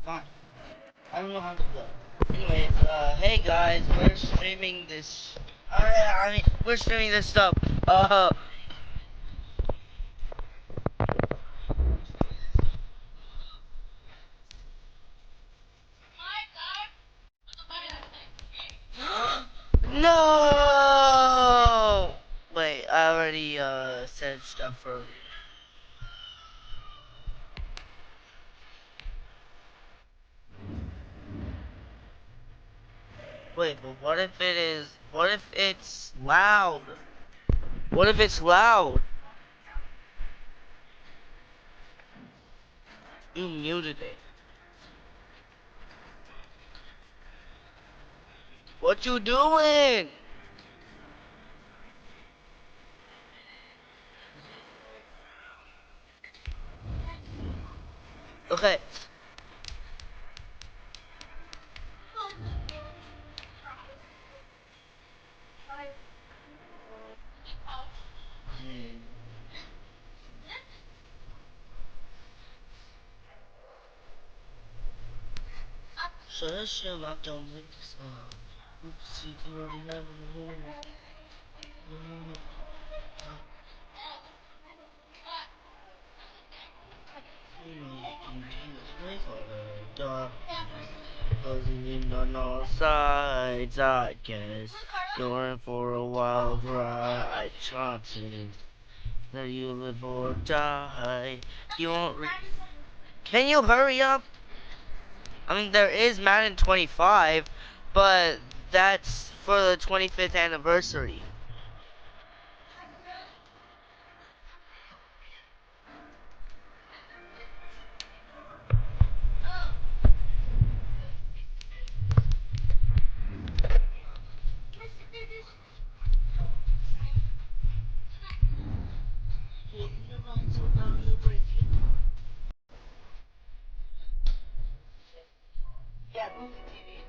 Fine. I don't know how to go. Anyways, hey guys, we're streaming this. We're streaming this stuff. No! Wait, I already, said stuff for. Wait, but what if it is. What if it's loud? What if it's loud? You muted it. What you doing? Okay. So that shit locked on this. Oopsie, you already have a Buzzing in on all sides, I guess. You're in for a wild ride, chances that you live or die. You won't. Can you hurry up? I mean, there is Madden 25, but that's for the 25th anniversary. Yeah, movie TV.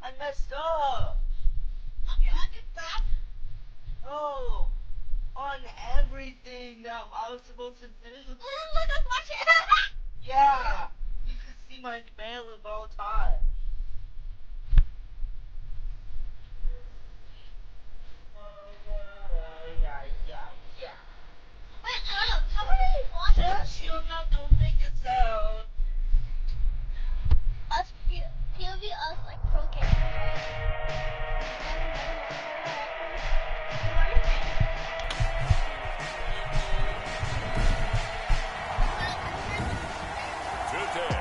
I messed up. Oh, on everything that I was supposed to do. Yeah, you can see my mail of all time. Yeah, yeah, yeah. Just you not don't make a sound. Today,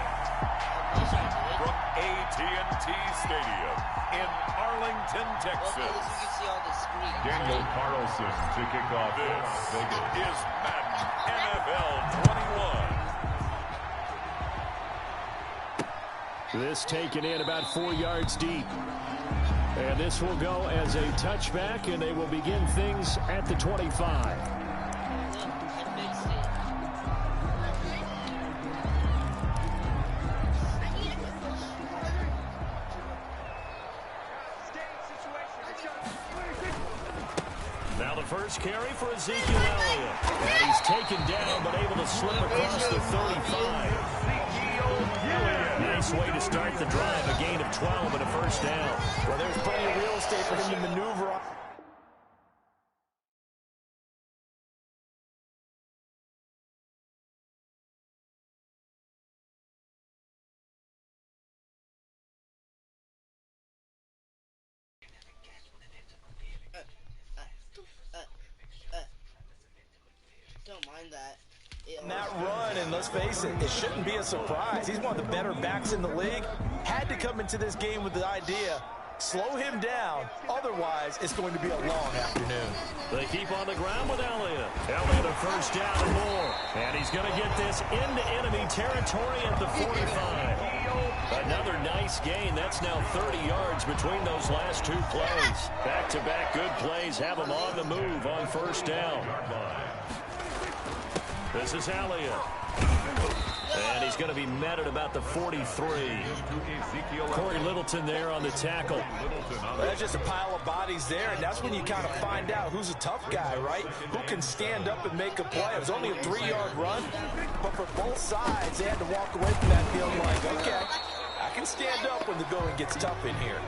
from AT&T Stadium in Arlington, Texas. Okay, you can see on the screen. Daniel Carlson to kick off this. Is Madden NFL 21. This taken in about 4 yards deep. And this will go as a touchback, and they will begin things at the 25. Now the first carry for Ezekiel Elliott. And he's taken down, but able to slip across the 35. Nice way to start the drive, a gain of 12 and a first down. Well, there's plenty of real estate for him to maneuver on. don't mind that. That run, and let's face it, it shouldn't be a surprise. He's one of the better backs in the league. Had to come into this game with the idea, slow him down, otherwise it's going to be a long afternoon. They keep on the ground with Elliott. Elliott a first down and more. And he's going to get this into enemy territory at the 45. Another nice gain. That's now 30 yards between those last two plays. Back-to-back good plays have him on the move on first down. This is Elliott. And he's going to be met at about the 43. Corey Littleton there on the tackle. Well, there's just a pile of bodies there, and that's when you kind of find out who's a tough guy, right? Who can stand up and make a play. It was only a 3-yard run, but for both sides, they had to walk away from that feeling like, okay, I can stand up when the going gets tough in here.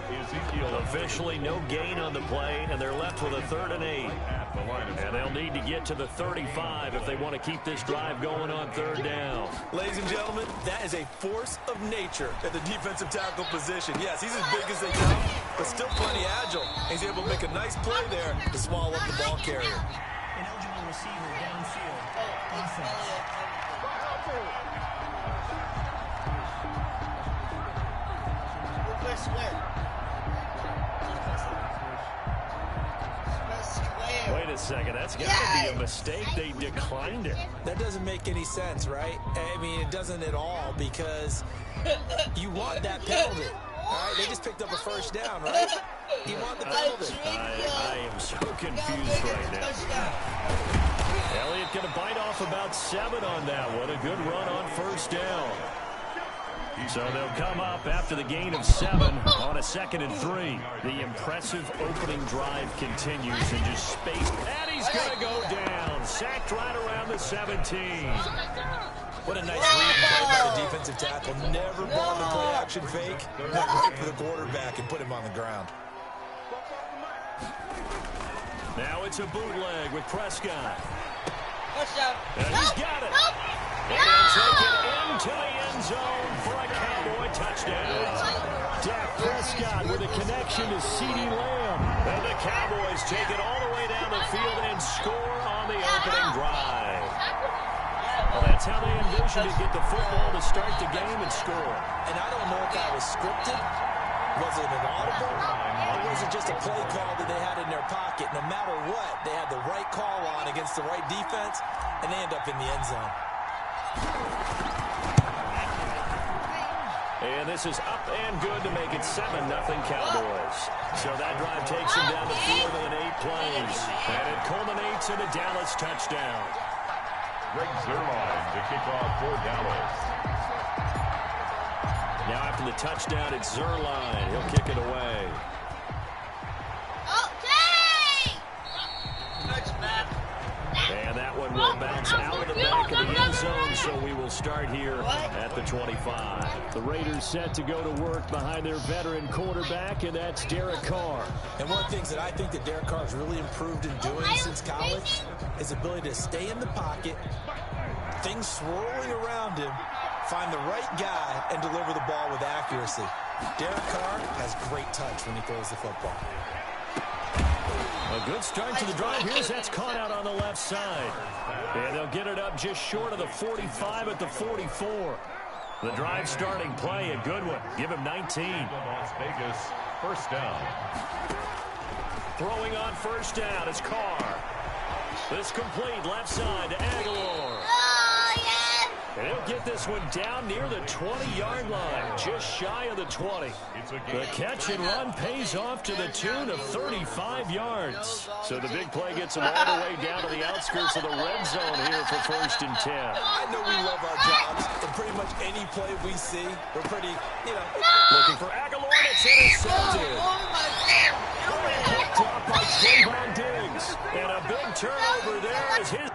Officially no gain on the play, and they're left with a 3rd and 8. And they'll need to get to the 35 if they want to keep this drive going on 3rd down. Ladies and gentlemen, that is a force of nature at the defensive tackle position. Yes, he's as big as they come, but still plenty agile. He's able to make a nice play there to swallow up the ball carrier. An eligible receiver downfield. Offense. Wait a second, that's got to be a mistake. They declined it. That doesn't make any sense, right? I mean, it doesn't at all, because you want that penalty. All right, they just picked up a first down, right? You want the penalty. I am so confused right now. Elliott going to bite off about 7 on that one. A good run on first down. So they'll come up after the gain of 7 on a 2nd and 3. The impressive opening drive continues and just spaced. And he's going to go down. Sacked right around the 17. What a nice read play by the defensive tackle. Never bought the play action fake. Went right for the quarterback and put him on the ground. Now it's a bootleg with Prescott. Touchdown. And he's got it. And he'll take it into the end zone for a Cowboy touchdown. Dak Prescott with a connection to CeeDee Lamb. And the Cowboys take it all the way down the field and score on the opening drive. Well, that's how they envisioned to get the football to start the game and score. And I don't know if that was scripted. Was it an audible? Or was it just a play call that they had in their pocket? No matter what, they had the right call on against the right defense, and they end up in the end zone. And this is up and good to make it 7-0 Cowboys. So that drive takes them down the field in 8 plays. And it culminates in a Dallas touchdown. Greg Zuerlein to kick off for Dallas. Now after the touchdown, it's Zuerlein. He'll kick it away. And that one will bounce out of the back of the end zone, so we will start here at the 25. The Raiders set to go to work behind their veteran quarterback, and that's Derek Carr. And one of the things that I think that Derek Carr's really improved in doing since college is the ability to stay in the pocket, things swirling around him, find the right guy, and deliver the ball with accuracy. Derek Carr has great touch when he throws the football. A good start to the drive. Here's that's caught out on the left side. And they'll get it up just short of the 45 at the 44. The drive starting play, a good one. Give him 19. Las Vegas, first down. Throwing on first down is Carr. This complete left side to Aguilar. And he'll get this one down near the 20-yard line, just shy of the 20. The catch and run pays off to the tune of 35 yards. So the big play gets him all the way down to the outskirts of the red zone here for first and 10. I know we love our jobs, and pretty much any play we see, we're pretty, Looking for Aguilar, it's intercepted. Picked up by Trayvon Diggs. And a big turnover there is his.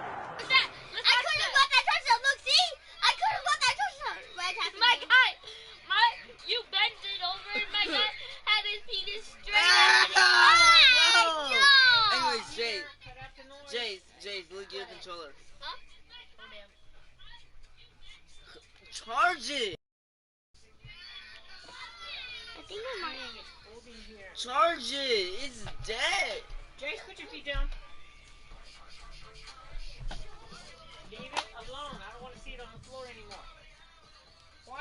You bent it over and my guy had his penis straight. Anyways, Jace, look at your controller. Huh? Charge it! I think I might. Charge it! It's dead! Jace, put your feet down.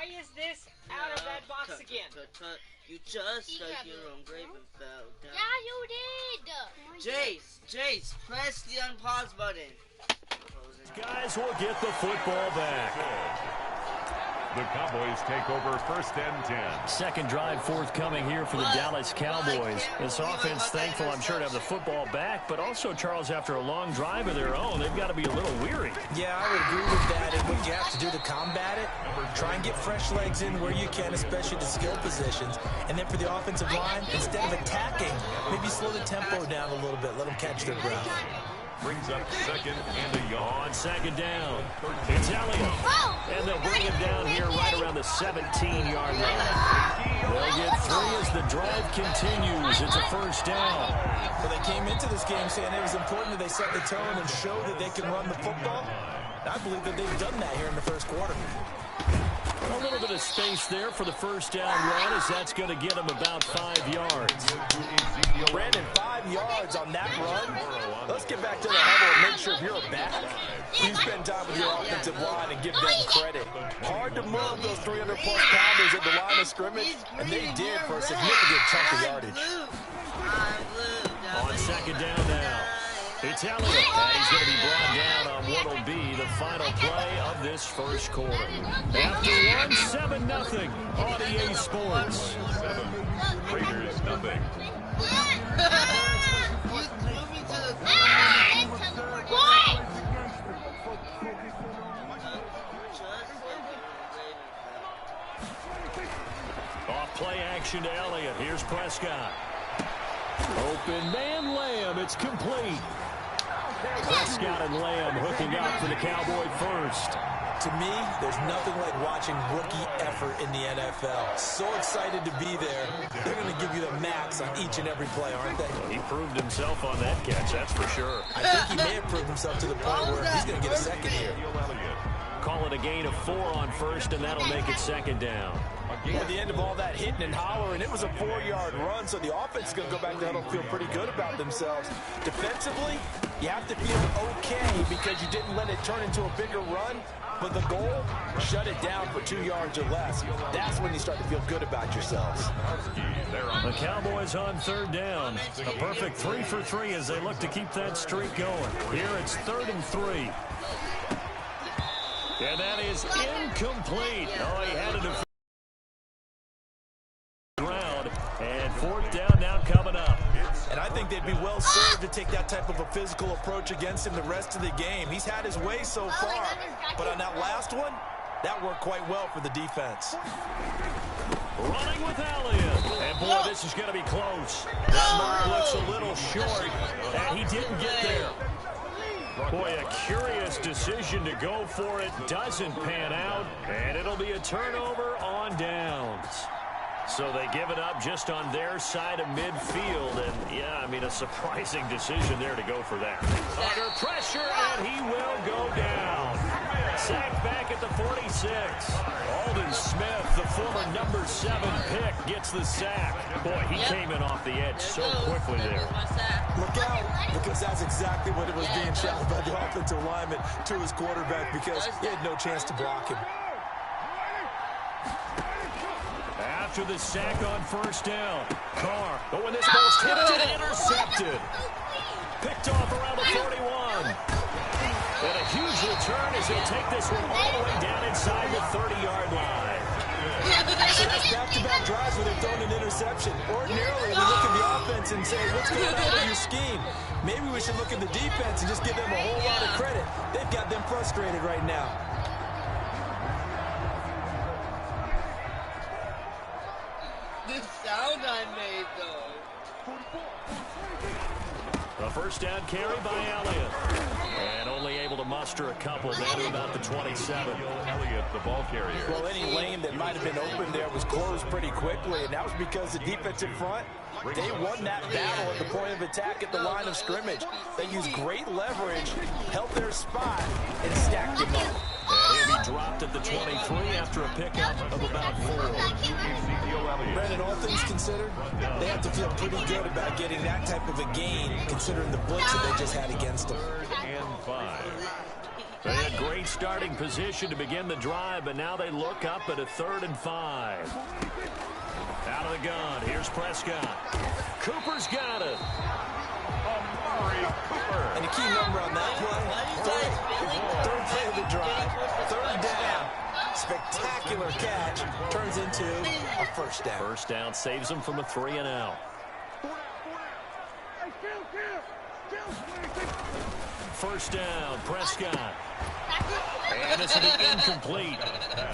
Why is this out of that box again? You just stuck your own grave and fell down. Yeah, you did. Jace, press the unpause button. Guys will get the football back. The Cowboys take over 1st and 10. Second drive forthcoming here for the Dallas Cowboys. This offense thankful, I'm sure, to have the football back, but also, Charles, after a long drive of their own, they've got to be a little weary. Yeah, I would agree with that. And what you have to do to combat it, try and get fresh legs in where you can, especially the skill positions. And then for the offensive line, instead of attacking, maybe slow the tempo down a little bit. Let them catch their breath. Brings up 2nd and a yard. On 2nd down, it's Elliott. And they'll bring him down here right around the 17-yard line. They'll get 3 as the drive continues. It's a 1st down. Well, they came into this game saying it was important that they set the tone and show that they can run the football. I believe that they've done that here in the 1st quarter. A little bit of space there for the 1st down run, as that's going to get him about 5 yards. Brandon, 5 yards on that run. Let's get back to the huddle and make sure if you're a back, you spend time with your offensive line and give them credit. Hard to move those 300-plus pounders at the line of scrimmage, and they did for a significant chunk of yardage. On 2nd down now, it's Elliott, and he's going to be brought down on what will be the final play of this 1st quarter. After one, 7-0 on EA Sports. 7, Raiders nothing. Off play action to Elliott. Here's Prescott. Open man Lamb. It's complete. Prescott and Lamb hooking up for the Cowboy first. To me, there's nothing like watching rookie effort in the NFL. So excited to be there. They're going to give you the max on each and every play, aren't they? He proved himself on that catch, that's for sure. I think he may have proved himself to the point where he's going to get a second here. Call it a gain of 4 on 1st, and that'll make it 2nd down. At the end of all that hitting and hollering, it was a 4-yard run, so the offense is going to go back to huddle and feel pretty good about themselves. Defensively, you have to feel okay because you didn't let it turn into a bigger run, but the goal, shut it down for 2 yards or less. That's when you start to feel good about yourselves. The Cowboys on 3rd down. A perfect 3 for 3 as they look to keep that streak going. Here it's 3rd and 3. And that is incomplete. Oh, he had it in ground. And 4th down now coming up. And I think they'd be well served to take that type of a physical approach against him the rest of the game. He's had his way so far, but on that last one, that worked quite well for the defense. Running with Elliott. And boy, this is going to be close. That mark looks a little short, and he didn't get there. Boy, a curious decision to go for it. Doesn't pan out, and it'll be a turnover on downs. So they give it up just on their side of midfield. And, yeah, I mean, a surprising decision there to go for that. Under pressure, and he will go down. Sacked back at the 46. Alden Smith, the former number 7 pick, gets the sack. Boy, he came in off the edge so quickly there. Look out, because that's exactly what it was being shouted by the offensive lineman to his quarterback because he had no chance to block him. After the sack on 1st down, Carr. Oh, and this ball's tipped and intercepted. Picked off around the 41. And a huge return as he'll take this one all the way down inside the 30-yard line. So that's back-to-back drives where they've thrown an interception. Ordinarily, we look at the offense and say, what's going on with your scheme? Maybe we should look at the defense and just give them a whole lot of credit. They've got them frustrated right now. This sound I made, though. A 1st down carry by Elliott. And only able to muster a couple down to about the 27. Elliott, the ball carrier. Well, any lane that might have been open there was closed pretty quickly, and that was because the defensive front, they won that battle at the point of attack at the line of scrimmage. They used great leverage, held their spot, and stacked him up. And he'll be dropped at the 23 after a pickup of about 4. Brandon, all things considered, they have to feel pretty good about getting that type of a gain, considering the blitz that they just had against them. 3rd and 5. They had great starting position to begin the drive, but now they look up at a 3rd and 5. Out of the gun, here's Prescott. Cooper's got it. Amari Cooper. And the key number on that play, third play of the drive, 3rd down. Spectacular catch turns into a 1st down. 1st down saves them from a 3 and out. 1st down, Prescott. And this will be incomplete.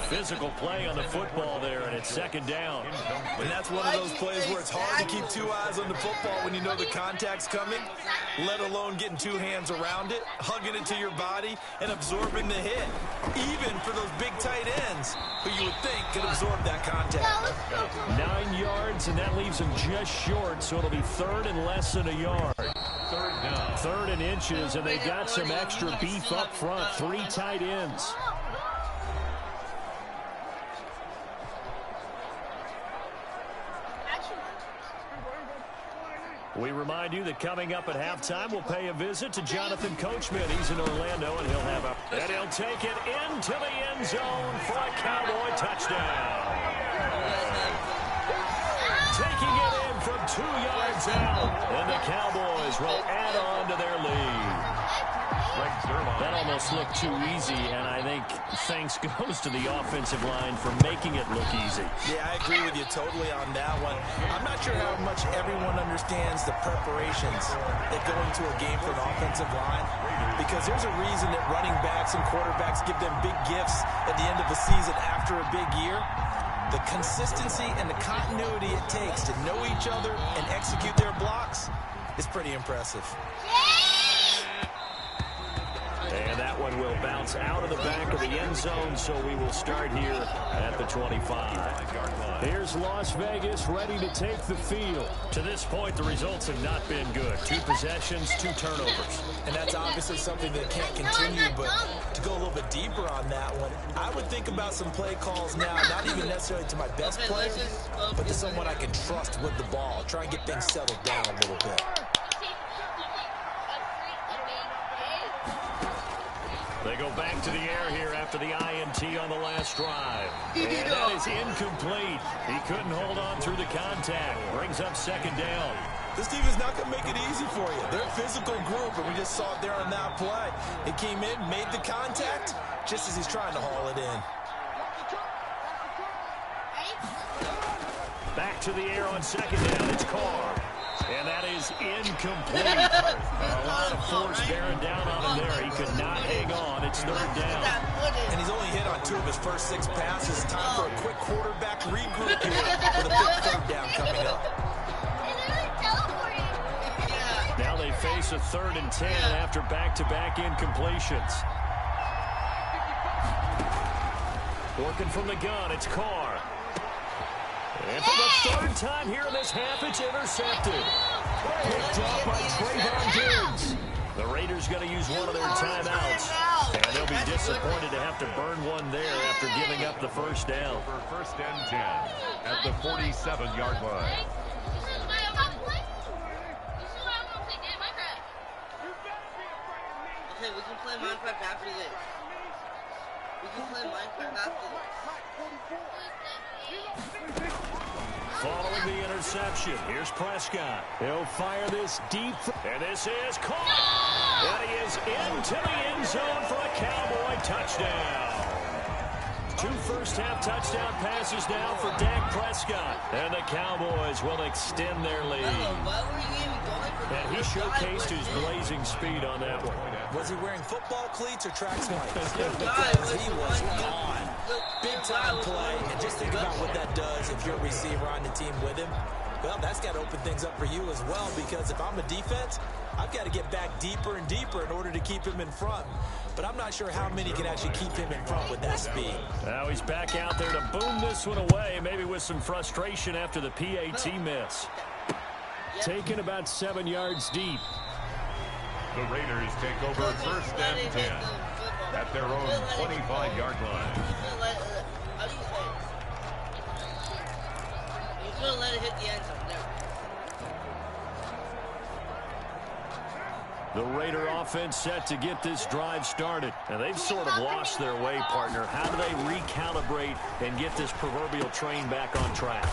Physical play on the football there, and it's 2nd down. And that's one of those plays where it's hard to keep 2 eyes on the football when you know the contact's coming, let alone getting 2 hands around it, hugging it to your body, and absorbing the hit. Even for those big tight ends who you would think could absorb that contact. 9 yards, and that leaves him just short, so it'll be 3rd and less than a yard. 3rd down. 3rd and inches, and they got some extra beef up front. 3 tight ends. We remind you that coming up at halftime, we'll pay a visit to Jonathan Coachman. He's in Orlando, and he'll take it into the end zone for a Cowboy touchdown. Taking it in from 2 yards out, and the Cowboys will add on to their lead. That almost looked too easy, and I think thanks goes to the offensive line for making it look easy. Yeah, I agree with you totally on that one. I'm not sure how much everyone understands the preparations that go into a game for an offensive line, because there's a reason that running backs and quarterbacks give them big gifts at the end of the season after a big year. The consistency and the continuity it takes to know each other and execute their blocks is pretty impressive. And that one will bounce out of the back of the end zone, so we will start here at the 25. Here's Las Vegas ready to take the field. To this point, the results have not been good. 2 possessions, 2 turnovers. And that's obviously something that can't continue, but to go a little bit deeper on that one, I would think about some play calls now, not even necessarily to my best player, but to someone I can trust with the ball. Try and get things settled down a little bit. They go back to the air here after the INT on the last drive. And that is incomplete. He couldn't hold on through the contact. Brings up 2nd down. This team is not going to make it easy for you. They're a physical group, and we just saw it there on that play. He came in, made the contact, just as he's trying to haul it in. Back to the air on 2nd down. It's Carr. And that is incomplete. A lot of force bearing down on him there. He could not hang on. It's 3rd down. And he's only hit on 2 of his first 6 passes. Time for a quick quarterback regroup here with a big 3rd down coming up. Now they face a 3rd and 10 after back-to-back incompletions. Working from the gun, it's Carr. And for the 3rd time here in this half, it's intercepted. Picked up by Trayvon Diggs. The Raiders going to use one of their timeouts. And they'll be disappointed to have to burn one there after giving up the 1st down. For 1st and 10 at the 47-yard line. Okay, we can play Minecraft after this. We can play Minecraft after this. Following the interception, here's Prescott. He'll fire this deep. And this is caught. And he is into the end zone for a Cowboy touchdown. 2 first-half touchdown passes now for Dak Prescott. And the Cowboys will extend their lead. And he showcased his blazing speed on that one. Was he wearing football cleats or track spikes? Because he was gone. Big-time play. And just think about what that does if you're a receiver on the team with him. Well, that's got to open things up for you as well, because if I'm a defense, I've got to get back deeper and deeper in order to keep him in front. But I'm not sure how many can actually keep him in front with that speed. Now he's back out there to boom this one away, maybe with some frustration after the PAT miss. Taken about 7 yards deep. The Raiders take over 1st and 10 at their own 25-yard line. He's going to let it hit the end zone. The Raider offense set to get this drive started. And they've sort of lost their way, partner. How do they recalibrate and get this proverbial train back on track?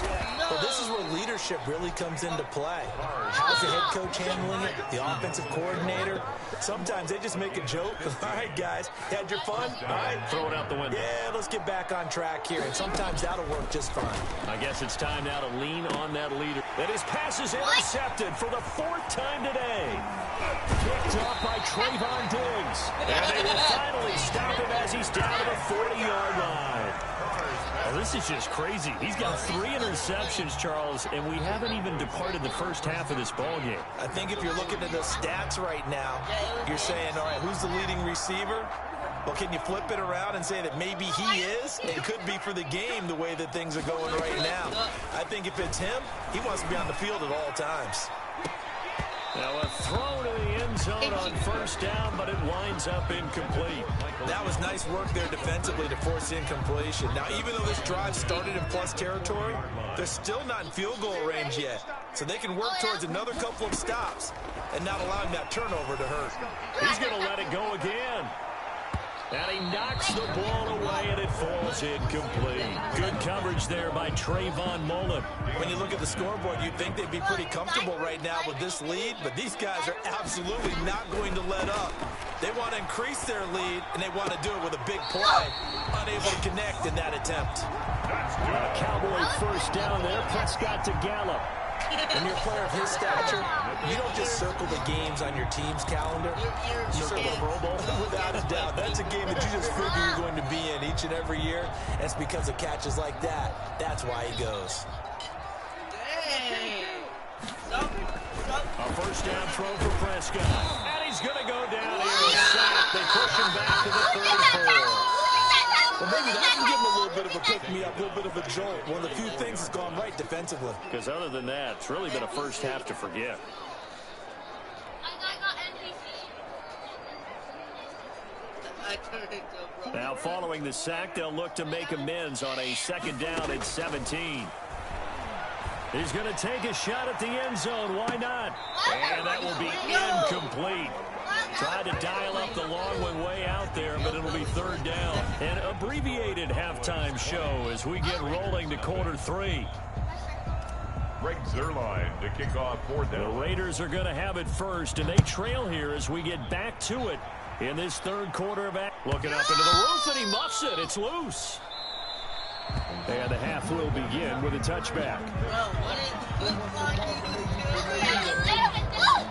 Well, this is where leadership really comes into play. How's the head coach handling it? The offensive coordinator? Sometimes they just make a joke. All right, guys, had your fun? All right. Throw it out the window. Yeah, let's get back on track here. And sometimes that'll work just fine. I guess it's time now to lean on that leader. And his pass is intercepted for the 4th time today. Picked up by Trayvon Diggs. And they will finally stop him as he's down to the 40-yard line. Oh, this is just crazy. He's got 3 interceptions, Charles, and we haven't even departed the first half of this ballgame. I think if you're looking at the stats right now, you're saying, all right, who's the leading receiver? Well, can you flip it around and say that maybe he is? It could be for the game the way that things are going right now. I think if it's him, he wants to be on the field at all times. Now a throw to the end zone on 1st down, but it winds up incomplete. That was nice work there defensively to force incompletion. Now, even though this drive started in plus territory, they're still not in field goal range yet. So they can work towards another couple of stops and not allowing that turnover to hurt. He's going to let it go again. And he knocks the ball away, and it falls incomplete. Good coverage there by Trayvon Mullen. When you look at the scoreboard, you'd think they'd be pretty comfortable right now with this lead, but these guys are absolutely not going to let up. They want to increase their lead, and they want to do it with a big play. Unable to connect in that attempt. A Cowboy 1st down there. Prescott to Gallup. When you're a player of his stature, you don't just circle the games on your team's calendar. You circle the Pro Bowl. Without a doubt, that's a game that you just figure you're going to be in each and every year. And it's because of catches like that. That's why he goes. A 1st down throw for Prescott. And he's going to go down here. Sacked. They push him back to the 34. Well, maybe that can give him a little bit of a pick-me-up, a little bit of a jolt. One of the few things that's gone right defensively. Because other than that, it's really been a first half to forget. Now, following the sack, they'll look to make amends on a 2nd down and 17. He's going to take a shot at the end zone. Why not? And that will be incomplete. Tried to dial up the long one way out there, but it'll be 3rd down. An abbreviated halftime show as we get rolling to quarter 3. Greg Zuerlein to kick off 4th down. The Raiders are going to have it first, and they trail here as we get back to it in this 3rd quarter of action. Looking up into the roof, and he muffs it. It's loose. And the half will begin with a touchback.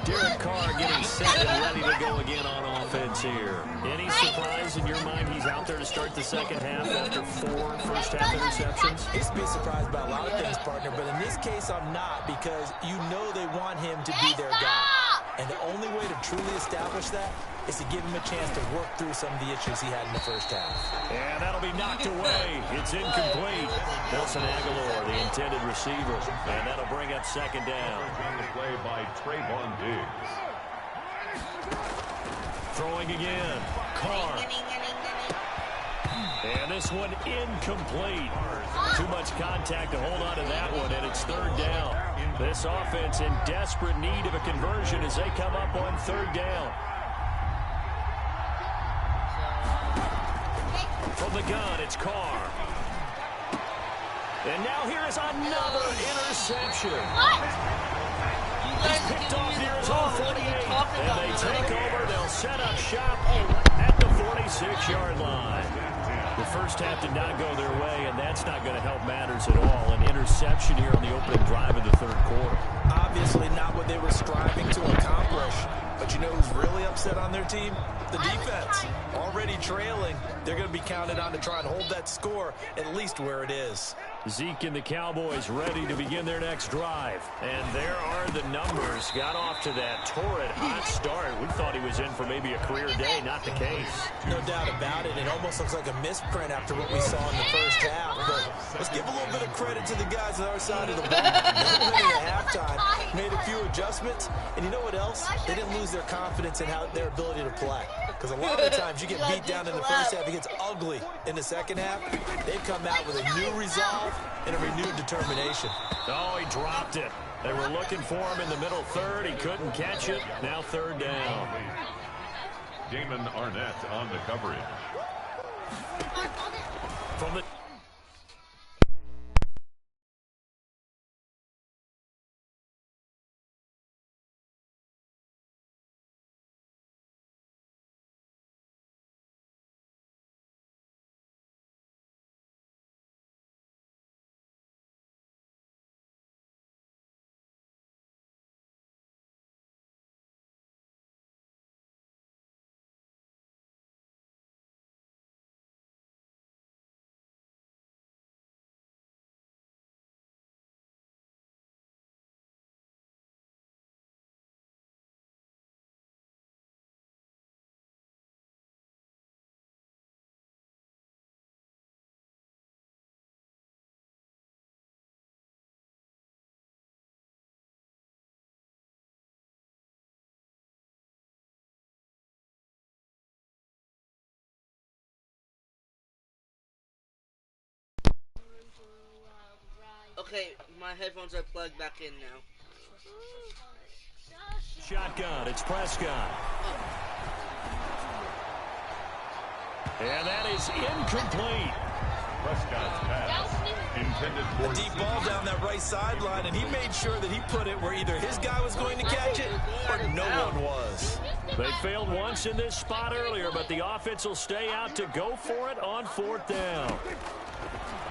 Derek Carr getting set and ready to go again on offense here. Any surprise in your mind he's out there to start the 2nd half after 4 first-half interceptions? Used to be surprised by a lot of things, partner, but in this case I'm not, because you know they want him to be their guy. And the only way to truly establish that is to give him a chance to work through some of the issues he had in the first half. And that'll be knocked away. It's incomplete. Nelson Aguilar, the intended receiver. And that'll bring up 2nd down. On the play by Trayvon Diggs. Throwing again. Carr. And this one incomplete. Too much contact to hold on to that one, and it's 3rd down. This offense in desperate need of a conversion as they come up on 3rd down. From the gun, it's Carr. And now here is another interception. He's picked off near his own 48. And they take over. They'll set up shop at the 46-yard line. The first half did not go their way, and that's not going to help matters at all. An interception here on the opening drive of the 3rd quarter. Obviously not what they were striving to accomplish. But you know who's really upset on their team? The defense. Already trailing. They're going to be counted on to try and hold that score at least where it is. Zeke and the Cowboys ready to begin their next drive. And there are the numbers. Got off to that torrid hot start. We thought he was in for maybe a career day. Not the case. No doubt about it. It almost looks like a misprint after what we saw in the first half. But let's give a little bit of credit to the guys on our side of the ball. They went into halftime, made a few adjustments. And you know what else? They didn't lose their confidence in their ability to play. Because a lot of the times you get beat down in the first half, it gets ugly in the second half. They've come out with a new resolve and a renewed determination. Oh, he dropped it. They were looking for him in the middle third. He couldn't catch it. Now third down. Damon Arnett on the coverage. From the Okay, my headphones are plugged back in now. shotgun, it's Prescott. And that is incomplete. Prescott's pass intended for A deep ball down that right sideline, and he made sure that he put it where either his guy was going to catch it or no one was. They failed once in this spot earlier, but the offense will stay out to go for it on fourth down.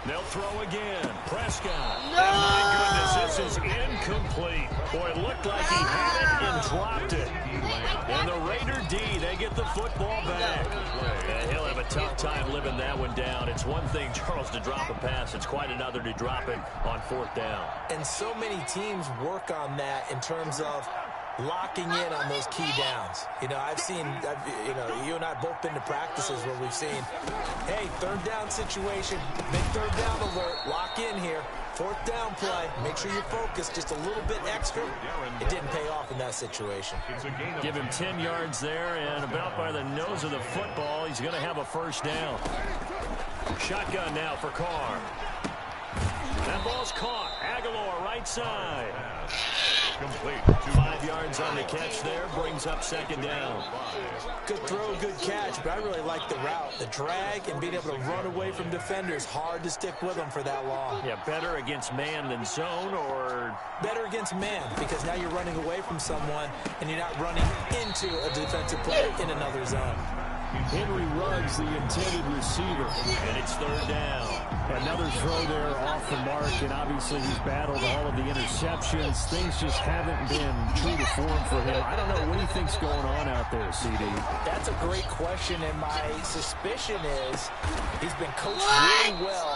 They'll throw again. Prescott. No! And my goodness, this is incomplete. Boy, it looked like he had it and dropped it. And the Raider D, they get the football back. And he'll have a tough time living that one down. It's one thing, Charles, to drop a pass. It's quite another to drop it on fourth down. And so many teams work on that in terms of locking in on those key downs. You know, you and I have both been to practices where we've seen, hey, third down situation, big third down alert, lock in here, fourth down play, make sure you're focused just a little bit extra. It didn't pay off in that situation. Give him 10 yards there, and about by the nose of the football, he's going to have a first down. Shotgun now for Carr. That ball's caught. Aguilar, right side. complete. 5 yards on the catch there, brings up second down. Good throw, good catch, but I really like the route. The drag and being able to run away from defenders, hard to stick with them for that long. Yeah, better against man than zone, or? Better against man, because now you're running away from someone and you're not running into a defensive player in another zone. Henry Ruggs, the intended receiver, and it's third down. Another throw there off the mark, and obviously he's battled all of the interceptions. Things just haven't been true to form for him. I don't know what he thinks going on out there, CD. That's a great question, and my suspicion is he's been coached really well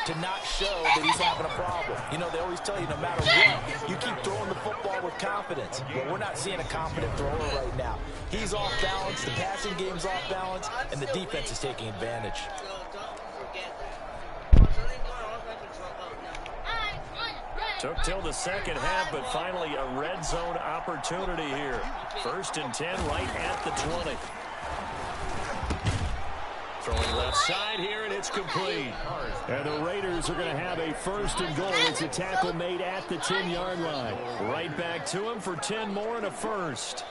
to not show that he's having a problem. You know, they always tell you no matter what, you keep throwing the football with confidence. But we're not seeing a confident thrower right now. He's off balance, the passing game's off balance, and the defense is taking advantage. Took till the second half, but finally a red zone opportunity here. 1st and 10 right at the 20. Throwing left side here, and it's complete. And the Raiders are going to have a 1st and goal. It's a tackle made at the 10-yard line. Right back to him for 10 more and a first.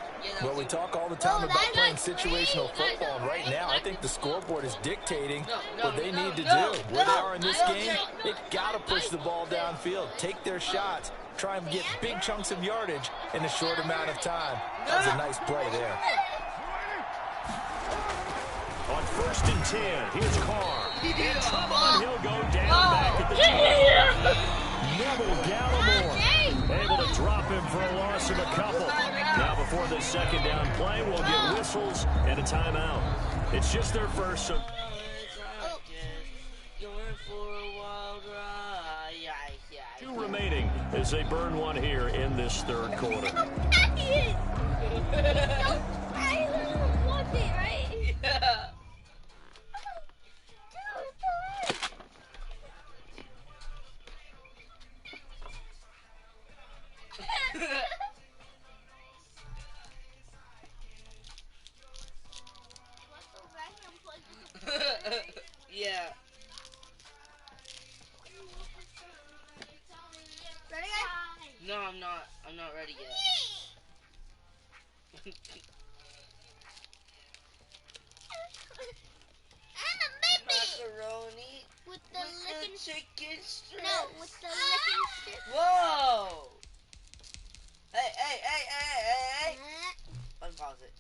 Well, we talk all the time about playing situational football, and right now I think the scoreboard is dictating what they need to do. Where they are in this game, they've got to push the ball downfield, take their shots, try and get big chunks of yardage in a short amount of time. That was a nice play there. On 1st and 10, here's Carr. In trouble, and he'll go down back at the 20. Neville Gallimore able to drop him for a loss of a couple. Now before this second down play, we'll get whistles and a timeout. It's just their first. So two remaining as they burn one here in this third quarter. I don't want it, right? Yeah. Yeah. Ready, guys? No, I'm chicken strip. No, with the licking strip. Whoa! Hey. Unpause it.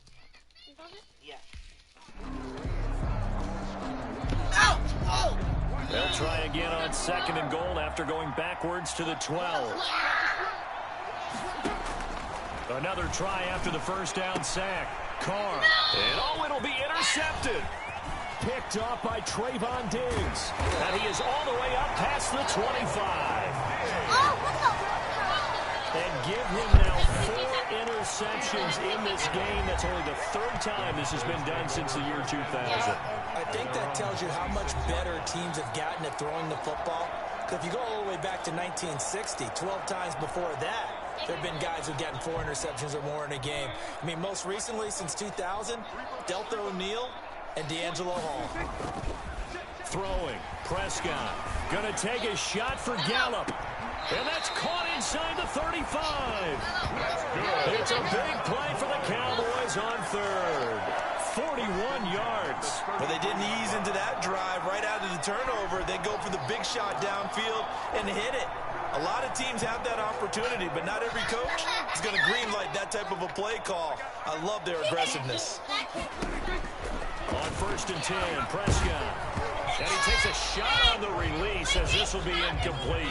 Unpause it? Yeah. Ow! Oh! They'll try again on 2nd and goal after going backwards to the 12. Another try after the first down sack. Carr. And it'll be intercepted. Picked off by Trayvon Diggs. And he is all the way up past the 25. And give him now 4 interceptions in this game. That's only the 3rd time this has been done since the year 2000. I think that tells you how much better teams have gotten at throwing the football. If you go all the way back to 1960, 12 times before that, there have been guys who've gotten 4 interceptions or more in a game. I mean, most recently, since 2000, Delta O'Neal and D'Angelo Hall. Throwing. Prescott. Going to take a shot for Gallup. And that's caught inside the 35. It's a big play for the Cowboys on 3rd. 41 yards. But they didn't ease into that drive right out of the turnover. They go for the big shot downfield and hit it. A lot of teams have that opportunity, but not every coach is going to green light that type of a play call. I love their aggressiveness. On 1st and 10, Prescott. And he takes a shot on the release as this will be incomplete.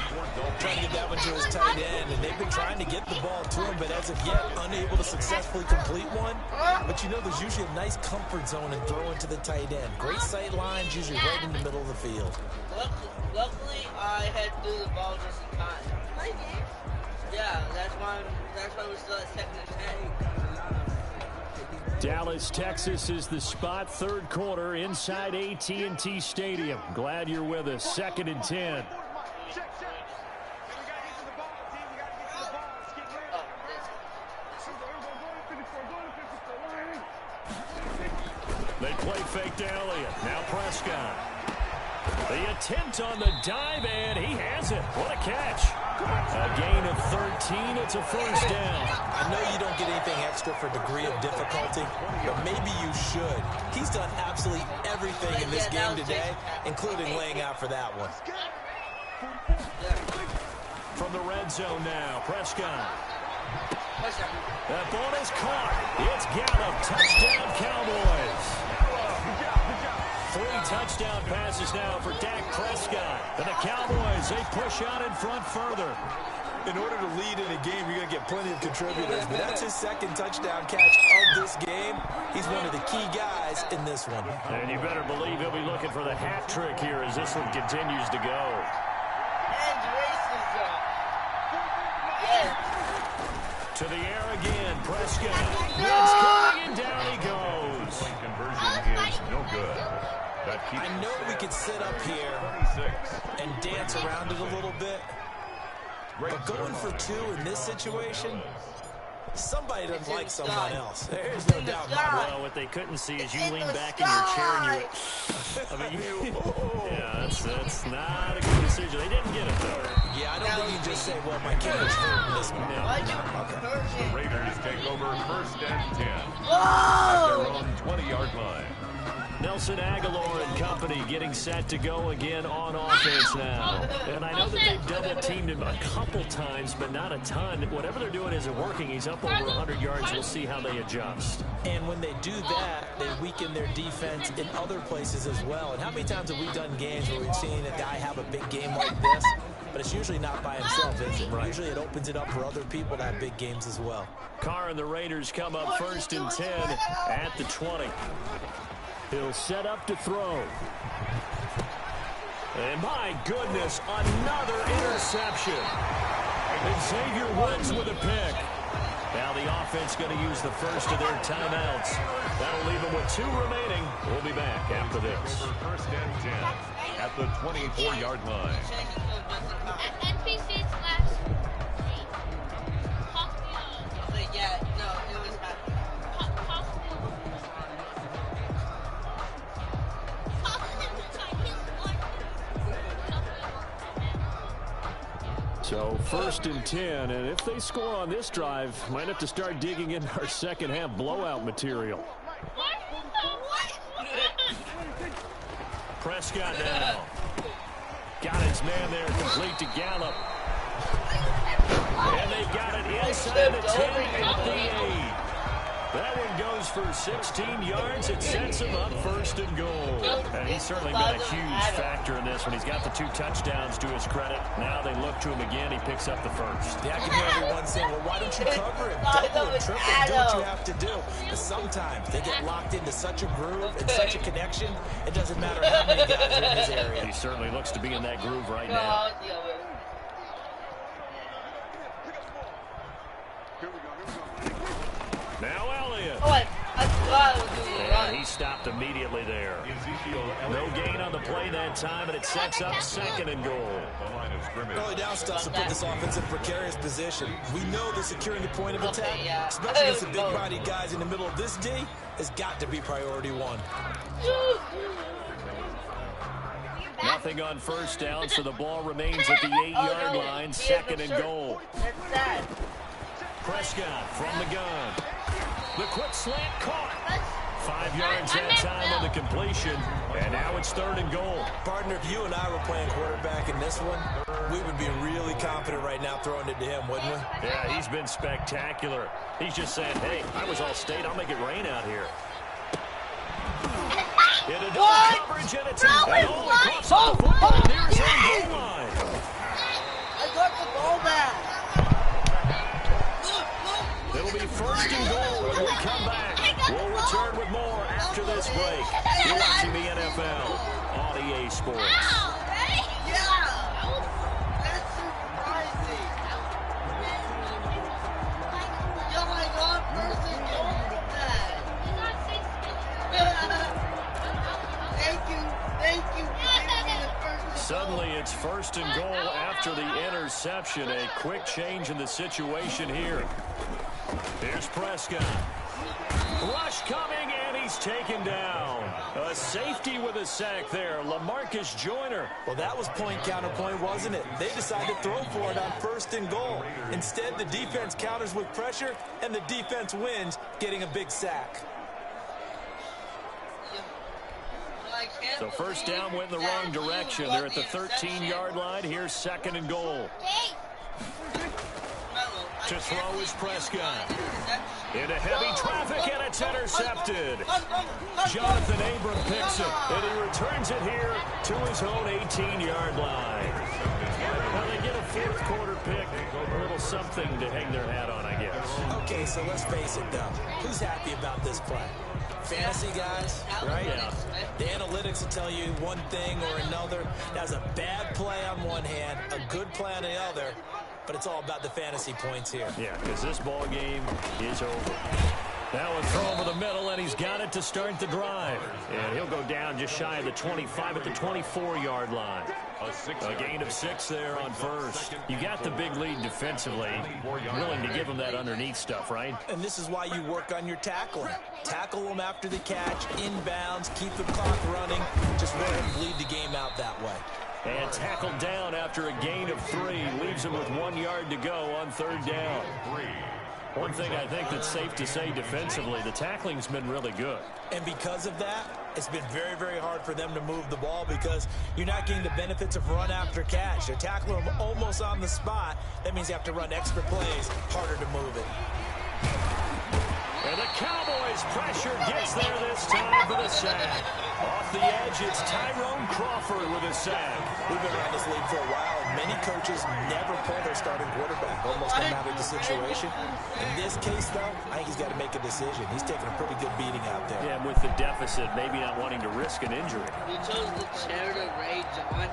Trying to get that one to his tight end, and they've been trying to get the ball to him, but as of yet, unable to successfully complete one. But you know, there's usually a nice comfort zone in throwing to the tight end. Great sight lines, usually right in the middle of the field. Luckily, I had threw the ball just in time. Yeah, that's why we're still at 2nd and 10. Dallas, Texas is the spot. 3rd quarter inside AT&T Stadium. Glad you're with us. 2nd and 10. They play fake to Elliott. Now Prescott. The attempt on the dive, and he has it. What a catch. A gain of 13. It's a 1st down. I know you don't get anything extra for degree of difficulty, but maybe you should. He's done absolutely everything in this game today, including laying out for that one. From the red zone now, Prescott. That ball is caught. It's Gallup. Touchdown, Cowboys. 3 touchdown passes now for Dak Prescott. And the Cowboys, they push out in front further. In order to lead in a game, you're going to get plenty of contributors. But that's his 2nd touchdown catch of this game. He's one of the key guys in this one. And you better believe he'll be looking for the hat trick here as this one continues to go. And racism. Yes. To the air again, Prescott. It's coming and down he goes. Point conversion is no good. I know we could sit up here and dance around it a little bit, but going for 2 in this situation, somebody doesn't like someone else. There's no doubt about it. Well, what they couldn't see is you lean back in your chair and yeah, that's not a good decision. They didn't get it, though. Yeah, I don't think you can just say, well, my kid was hurt in this one. The Raiders take over 1st and 10 Whoa! at their own 20-yard line. Nelson Aguilar and company getting set to go again on offense now. And I know that they've double-teamed him a couple times, but not a ton. Whatever they're doing isn't working. He's up over 100 yards. We'll see how they adjust. And when they do that, they weaken their defense in other places as well. And how many times have we done games where we've seen a guy have a big game like this, but it's usually not by himself, is it? Right. Usually it opens it up for other people to have big games as well. Carr and the Raiders come up 1st and 10 at the 20. He'll set up to throw. And my goodness, another interception. And Xavier Woods with a pick. Now the offense going to use the first of their timeouts. That'll leave them with 2 remaining. We'll be back after this. 1st and 10 at the 24-yard line. NPC's last name. Yeah, no, it was So 1st and 10, and if they score on this drive, might have to start digging in our second half blowout material. Prescott now. Got his man there, complete to Gallup. And they got it inside the 10 at the 8. That one goes for 16 yards. It sets him up first and goal. And he's certainly been a huge factor in this one. He's got the 2 touchdowns to his credit. Now they look to him again. He picks up the first. Yeah, I can hear everyone saying, well, why don't you cover him? Double him, triple him, do what you have to do. But sometimes they get locked into such a groove and such a connection, it doesn't matter how many guys are in his area. He certainly looks to be in that groove right now. Now Elliott. Oh, I thought I was doing it And he stopped immediately there. No gain on the play that time, and it sets up second and goal. Early down stops to put this offense in a precarious position. We know that securing the point of attack, especially against the big-bodied guys in the middle of this D, has got to be priority 1. Nothing on first down, so the ball remains at the 8-yard line, second and goal. That's sad. Prescott from the gun. The quick slant caught. 5 yards that time on the completion. And now it's third and goal. Partner, if you and I were playing quarterback in this one, we would be really confident right now throwing it to him, wouldn't we? Yeah, he's been spectacular. He's just saying, hey, I was All-State. I'll make it rain out here. Into double coverage, and it's all across the football near his own goal line. I got the ball back. It'll be first and goal when we come back. We'll return with more after this break. You're watching the NFL on EA Sports. Yeah. That's surprising. Yo, I got first and goal with that. Thank you for giving me the first and goal. Suddenly it's first and goal after the interception. A quick change in the situation here. Here's Prescott. Rush coming, and he's taken down. A safety with a sack there. LaMarcus Joyner. Well, that was point counterpoint, wasn't it? They decided to throw for it on first and goal. Instead, the defense counters with pressure, and the defense wins, getting a big sack. So first down went in the wrong direction. They're at the 13-yard line. Here's second and goal. To throw is Prescott. Into heavy traffic, and it's intercepted. Jonathan Abram picks it, and he returns it here to his own 18-yard line. Now they get a fourth quarter pick. A little something to hang their hat on, I guess. Okay, so let's face it, though. Who's happy about this play? Fantasy guys, right? Yeah. The analytics will tell you one thing or another. That's a bad play on one hand, a good play on the other. But it's all about the fantasy points here. Yeah, because this ball game is over. Now a throw over the middle, and he's got it to start the drive. And he'll go down just shy of the 25 at the 24-yard line. A gain of 6 there on first. You got the big lead defensively. Willing to give him that underneath stuff, right? And this is why you work on your tackling. Tackle them after the catch, inbounds, keep the clock running. Just let him bleed the game out that way. And tackled down after a gain of 3. Leaves him with 1 yard to go on third down. One thing I think that's safe to say defensively, the tackling's been really good. And because of that, it's been very, very hard for them to move the ball because you're not getting the benefits of run after catch. You're tackling them almost on the spot. That means you have to run extra plays, harder to move it. And the Cowboys' pressure gets there this time for the sack. Off the edge, it's Tyrone Crawford with a sack. We've been around this league for a while, and many coaches never pull their starting quarterback, almost no matter the situation. In this case, though, I think he's got to make a decision. He's taking a pretty good beating out there. Yeah, with the deficit, maybe not wanting to risk an injury. You chose the chair to rage on.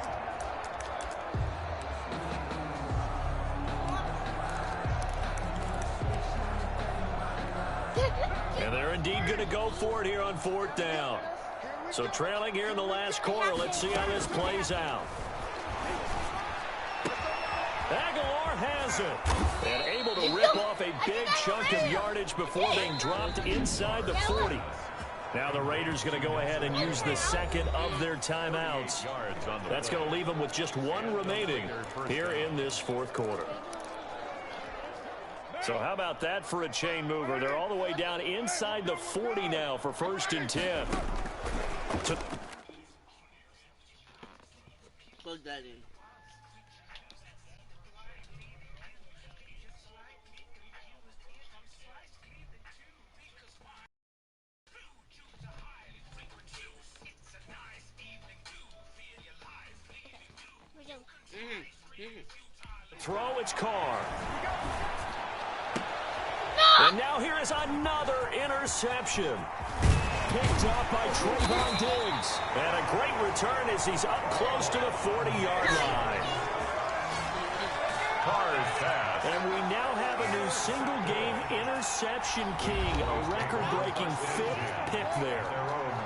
And they're indeed going to go for it here on fourth down. So trailing here in the last quarter, let's see how this plays out. Aguilar has it. And able to rip off a big chunk of yardage before being dropped inside the 40. Now the Raiders going to go ahead and use the second of their timeouts. That's going to leave them with just 1 remaining here in this fourth quarter. So how about that for a chain mover? They're all the way down inside the 40 now for first and 10. plug that in. Throw, it's Carr. And now here is another interception. Picked up by Trayvon Diggs. And a great return as he's up close to the 40-yard line. Carr's pass. And we now have a new single-game interception king. A record-breaking 5th pick there.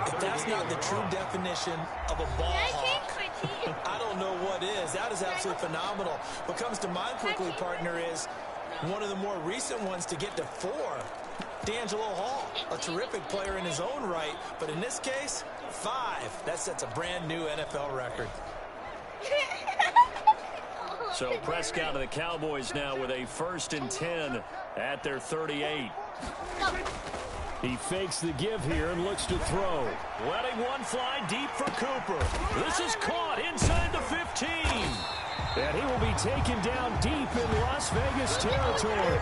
If that's not the true definition of a ball hawk, I don't know what is. That is absolutely phenomenal. What comes to mind quickly, partner, is one of the more recent ones to get to 4. D'Angelo Hall, a terrific player in his own right, but in this case, 5. That sets a brand new NFL record. So Prescott of the Cowboys now with a 1st and 10 at their 38. He fakes the give here and looks to throw. Letting one fly deep for Cooper. This is caught inside the 15. And he will be taken down deep in Las Vegas territory.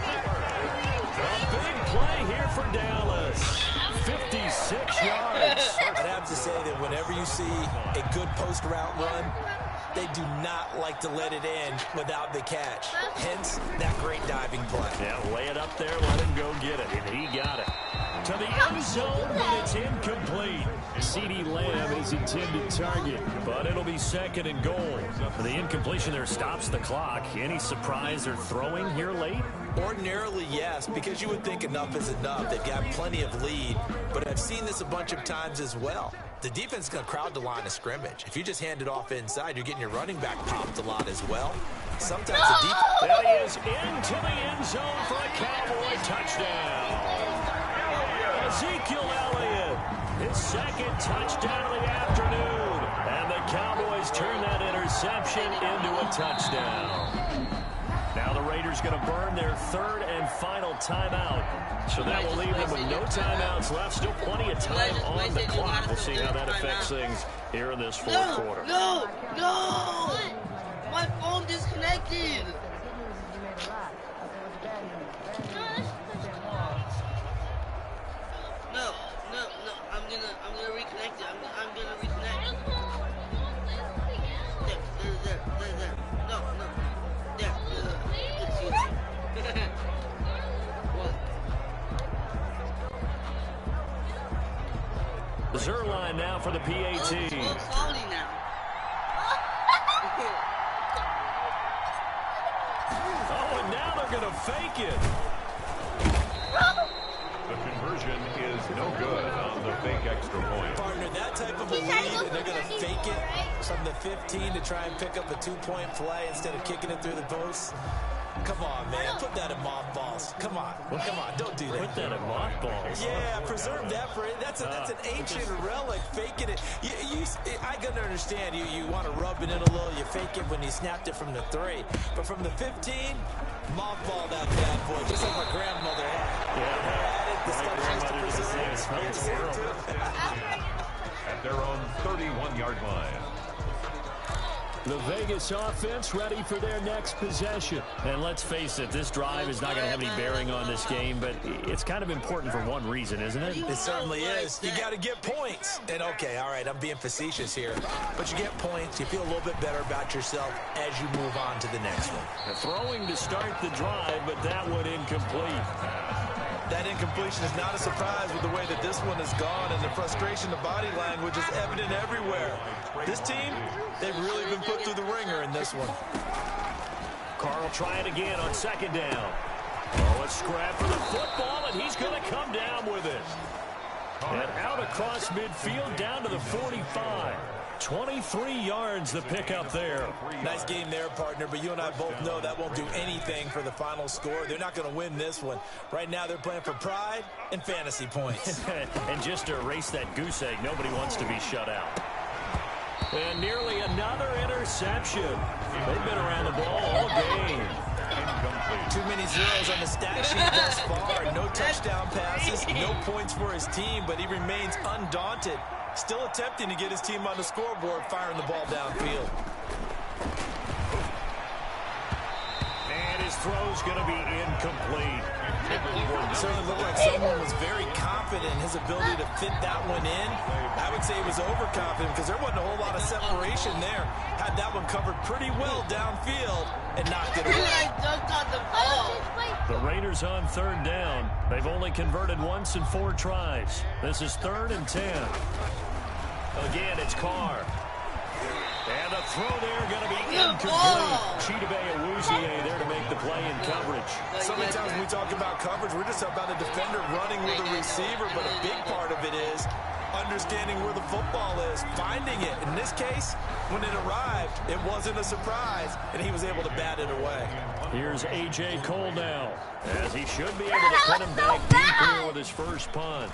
A big play here for Dallas. 56 yards. I'd have to say that whenever you see a good post route run, they do not like to let it in without the catch. Hence, that great diving play. Yeah, lay it up there, let him go get it. And he got it. To the end zone, but it's incomplete. CeeDee Lamb is intended target, but it'll be 2nd and goal. The incompletion there stops the clock. Any surprise they're throwing here late? Ordinarily, yes, because you would think enough is enough. They've got plenty of lead, but I've seen this a bunch of times as well. The defense is going to crowd the line of scrimmage. If you just hand it off inside, you're getting your running back popped a lot as well. Sometimes the defense... There he is into the end zone for a Cowboy touchdown. Ezekiel Elliott, his 2nd touchdown of the afternoon. And the Cowboys turn that interception into a touchdown. Now the Raiders going to burn their 3rd and final timeout. So that will leave them with no timeouts left. Still plenty of time on the clock. We'll see how that affects things here in this 4th quarter. No! My phone disconnected. No. I'm gonna reconnect it. I'm gonna reconnect it. There. No. There. It's you. What? The Zerline now for the PAT. It's cloudy now. Oh, and now they're going to fake it. The conversion is no good on the fake extra point. Partner, that type of a lead, and they're going to fake it from the 15 to try and pick up a 2-point play instead of kicking it through the post. Come on, man. Put that in mothballs. Come on. Don't do that. Put that in mothballs. Yeah, preserve that for it. That's an ancient relic. Faking it. I can understand. You want to rub it in a little. You fake it when you snapped it from the 3. But from the 15, mothball that bad boy. Just like my grandmother had. At their own 31-yard line. The Vegas offense ready for their next possession. And let's face it, this drive is not going to have any bearing on this game, but it's kind of important for one reason, isn't it? It certainly is. You got to get points. And okay, all right, I'm being facetious here, but you get points. You feel a little bit better about yourself as you move on to the next one. Throwing to start the drive, but that one incomplete. That incompletion is not a surprise with the way that this one has gone, and the frustration, the body language is evident everywhere. This team, they've really been put through the ringer in this one. Carr will try it again on 2nd down. Oh, a scrap for the football, and he's going to come down with it. And out across midfield down to the 45. 23 yards the pickup there. Nice game there, partner, but you and I both know that won't do anything for the final score. They're not going to win this one. Right now they're playing for pride and fantasy points. And just to erase that goose egg, nobody wants to be shut out. And nearly another interception. They've been around the ball all game. Too many zeros on the stat sheet thus far. No touchdown passes, no points for his team, but he remains undaunted. Still attempting to get his team on the scoreboard, firing the ball downfield. throw's going to be incomplete. It certainly looked like someone was very confident in his ability to fit that one in. I would say he was overconfident because there wasn't a whole lot of separation there. Had that one covered pretty well downfield and knocked it away. The Raiders on third down. They've only converted once in 4 tries. This is 3rd and 10. Again, it's Carr. And the throw there going to be incomplete. Chidobe there to make the play in coverage. So many times when we talk about coverage, we're just about a defender running with a receiver, but a big part of it is understanding where the football is, finding it. In this case, when it arrived, it wasn't a surprise, and he was able to bat it away. Here's A.J. Cole now, as he should be able to put him back deep here with his first punt.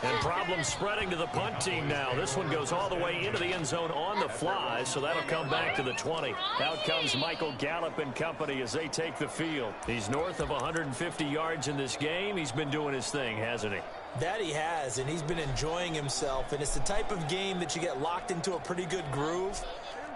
And problems spreading to the punt team now. This one goes all the way into the end zone on the fly, so that'll come back to the 20. Out comes Michael Gallup and company as they take the field. He's north of 150 yards in this game. He's been doing his thing, hasn't he? That he has, and he's been enjoying himself. And it's the type of game that you get locked into a pretty good groove.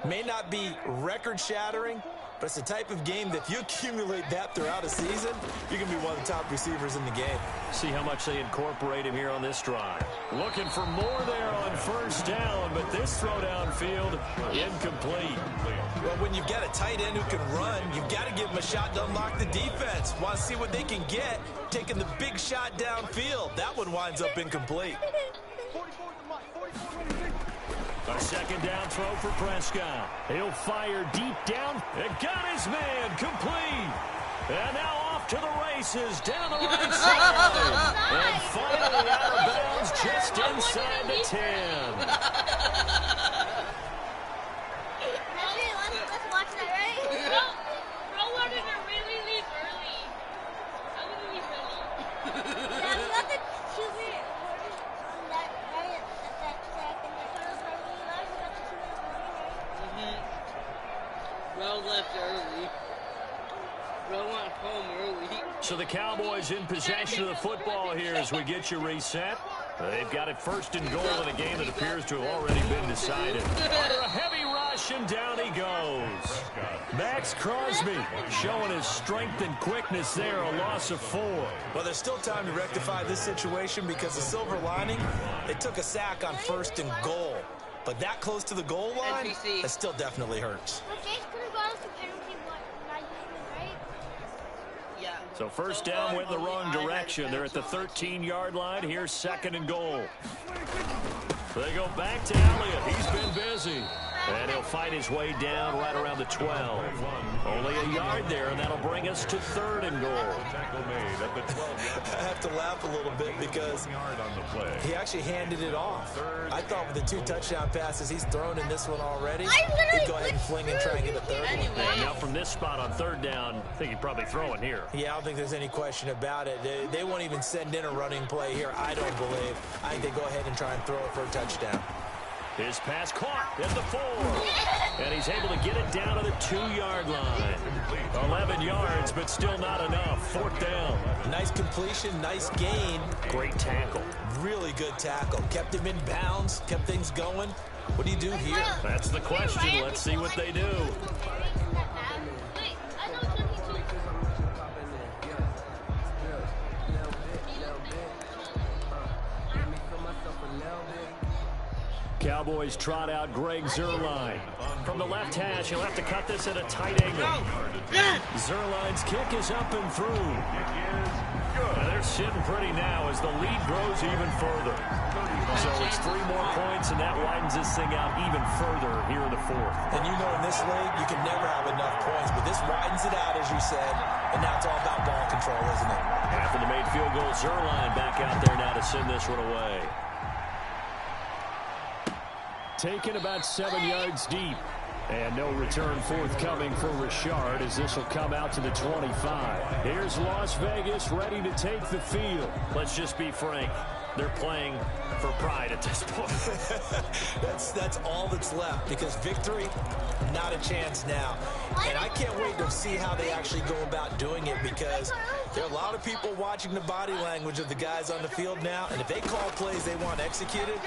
May not be record-shattering, but it's the type of game that if you accumulate that throughout a season, you can be one of the top receivers in the game. See how much they incorporate him here on this drive. Looking for more there on first down, but this throw downfield, incomplete. Well, when you've got a tight end who can run, you've got to give him a shot to unlock the defense. Want to see what they can get, taking the big shot downfield. That one winds up incomplete. A second down throw for Prescott. He'll fire deep down. It got his man complete. And now off to the races down the right side. And finally out of bounds just inside the 10. Let's watch that, right? Bro wanted to really leave early. I'm going to leave early. Yeah, we got the two-minute warning on that, right? At that track, and the tunnels were really loud. We got the 2-minute warning, right? Bro left early. Bro went home early. So the Cowboys in possession of the football here as we get you reset. They've got it 1st and goal in a game that appears to have already been decided. Under a heavy rush, and down he goes. Max Crosby showing his strength and quickness there, a loss of 4. Well, there's still time to rectify this situation because the silver lining, they took a sack on 1st and goal. But that close to the goal line, that still definitely hurts. So first down went in the wrong direction. They're at the 13-yard line. Here's 2nd and goal. They go back to Elliott. He's been busy. And he'll fight his way down right around the 12. Only a yard there, and that'll bring us to 3rd and goal. I have to laugh a little bit because he actually handed it off. I thought with the 2 touchdown passes he's thrown in this one already, he'd go ahead and fling and try and get a 3rd one. And now from this spot on 3rd down, I think he'd probably throw it here. Yeah, I don't think there's any question about it. They won't even send in a running play here, I don't believe. I think they go ahead and try and throw it for a touchdown. His pass caught at the 4. And he's able to get it down to the 2-yard line. 11 yards, but still not enough. 4th down. Nice completion, nice gain. Great tackle. Really good tackle. Kept him in bounds, kept things going. What do you do here? That's the question. Let's see what they do. Cowboys trot out Greg Zuerlein. From the left hash, he'll have to cut this at a tight angle. Zuerlein's kick is up and through. And they're sitting pretty now as the lead grows even further. So it's 3 more points, and that widens this thing out even further here in the 4th. And you know in this league, you can never have enough points, but this widens it out, as you said, and now it's all about ball control, isn't it? After the made field goal, Zuerlein back out there now to send this one away. Taken about 7 yards deep. And no return forthcoming for Richard as this will come out to the 25. Here's Las Vegas ready to take the field. Let's just be frank. They're playing for pride at this point. That's all that's left because victory, not a chance now. And I can't wait to see how they actually go about doing it because there are a lot of people watching the body language of the guys on the field now. And if they call plays they want executed,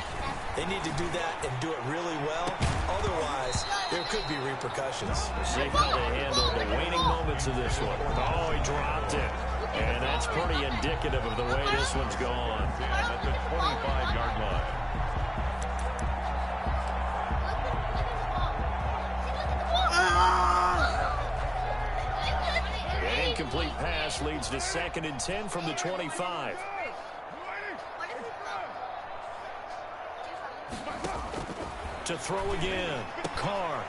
They need to do that and do it really well. Otherwise, there could be repercussions. We'll see how they handle the waning moments of this one. Oh, he dropped it. And that's pretty indicative of the way this one's gone. At the 25-yard line. An incomplete pass leads to 2nd and 10 from the 25. To throw again. Carr.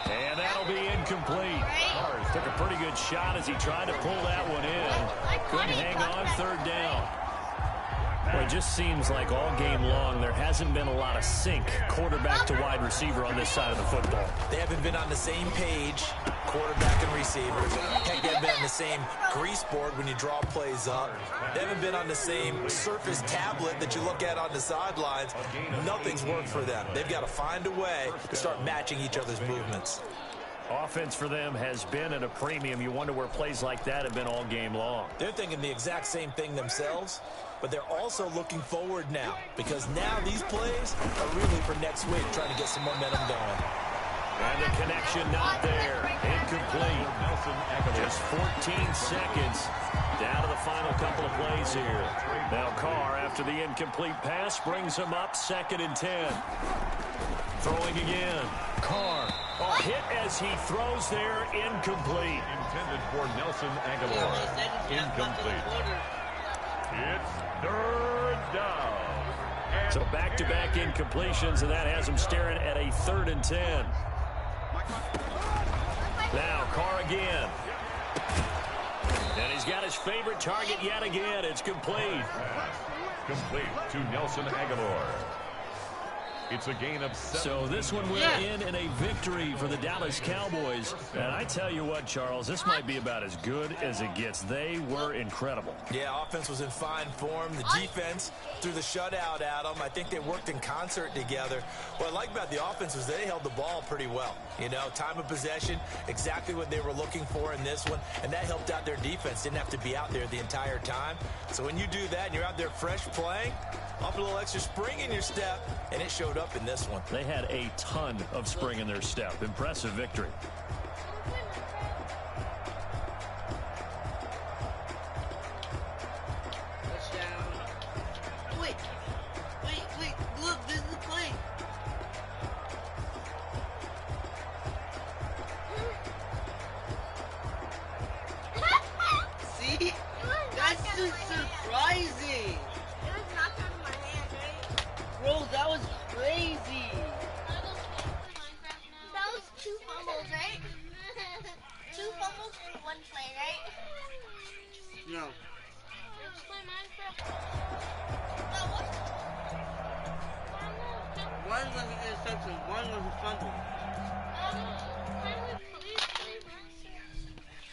And that'll be incomplete. Carr took a pretty good shot as he tried to pull that one in. Couldn't hang on 3rd down. Well, it just seems like all game long there hasn't been a lot of sync quarterback to wide receiver on this side of the football. They haven't been on the same page, quarterback and receivers. Heck, they haven't been on the same grease board when you draw plays up. They haven't been on the same surface tablet that you look at on the sidelines. Nothing's worked for them. They've got to find a way to start matching each other's movements. Offense for them has been at a premium. You wonder where plays like that have been all game long. They're thinking the exact same thing themselves, but they're also looking forward now because now these plays are really for next week, trying to get some momentum going. And the connection not there. Incomplete. Just 14 seconds down to the final couple of plays here. Now Carr, after the incomplete pass, brings him up 2nd and 10. Throwing again. Carr. Oh, hit as he throws there. Incomplete. Intended for Nelson Aguilar. Incomplete. It's 3rd down. So back-to-back incompletions, and that has him staring at a 3rd and 10. Now Carr again. And he's got his favorite target yet again. It's complete. Complete to Nelson Aguilar. It's a gain of 7. So this one will end in a victory for the Dallas Cowboys. And I tell you what, Charles, this might be about as good as it gets. They were incredible. Yeah, offense was in fine form. The defense threw the shutout at them. I think they worked in concert together. What I like about the offense was they held the ball pretty well. You know, time of possession, exactly what they were looking for in this one. And that helped out their defense. Didn't have to be out there the entire time. So when you do that and you're out there fresh playing, off a little extra spring in your step, and it showed up in this one. They had a ton of spring in their step. Impressive victory. Touchdown. Wait, look, this is the play. See? That's just surprising. Bro, that was crazy. That was 2 fumbles, right? 2 fumbles in 1 play, right? No. One was an interception, one was a fumble.